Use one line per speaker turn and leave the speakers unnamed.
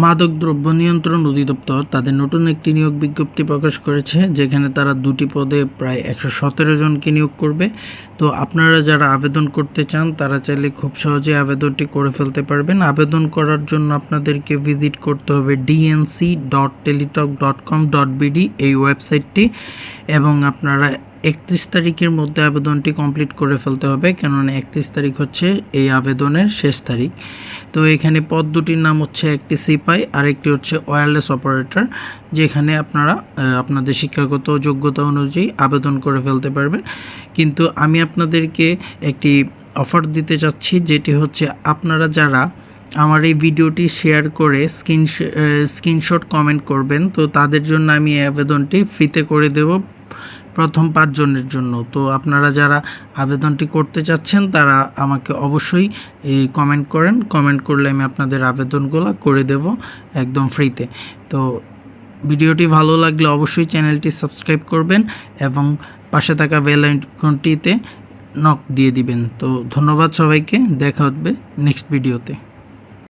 মাদকদ্রব্য নিয়ন্ত্রণ অধিদপ্তর তাদের নতুন একটি নিয়োগ বিজ্ঞপ্তি প্রকাশ করেছে, যেখানে তারা 2টি পদে প্রায় 117 জনকে নিয়োগ করবে। তো আপনারা যারা আবেদন করতে চান তারা চাইলে খুব সহজে আবেদনটি করে ফেলতে পারবেন। আবেদন করার জন্য আপনাদেরকে ভিজিট করতে হবে dnc.teletalk.com.bd এই ওয়েবসাইটটি, এবং আপনারা 31 তারিখের মধ্যে আবেদনটি কমপ্লিট করে ফেলতে হবে, কেননা 31 তারিখ হচ্ছে এই আবেদনের শেষ তারিখ। তো এখানে পদ দুটির নাম হচ্ছে, একটি সিপাই আর একটি হচ্ছে ওয়্যারলেস অপারেটর, যেখানে আপনারা আপনাদের শিক্ষাগত যোগ্যতা অনুযায়ী আবেদন করে ফেলতে পারবেন। কিন্তু আমি আপনাদেরকে একটি অফার দিতে চাচ্ছি, যেটি হচ্ছে আপনারা যারা আমার এই ভিডিওটি শেয়ার করে স্ক্রিনশট কমেন্ট করবেন, তো তাদের জন্য আমি এই আবেদনটি ফ্রিতে করে দেব প্রথম 5 জনের জন্য। তো আপনারা যারা আবেদনটি করতে চাচ্ছেন তারা আমাকে অবশ্যই কমেন্ট করেন। কমেন্ট করলে আমি আপনাদের আবেদনগুলো করে দেব একদম ফ্রিতে। তো ভিডিওটি ভালো লাগলে অবশ্যই চ্যানেলটি সাবস্ক্রাইব করবেন এবং পাশে থাকা বেল আইকনটিতে নক দিয়ে দিবেন। তো ধন্যবাদ সবাইকে, দেখা হবে নেক্সট ভিডিওতে।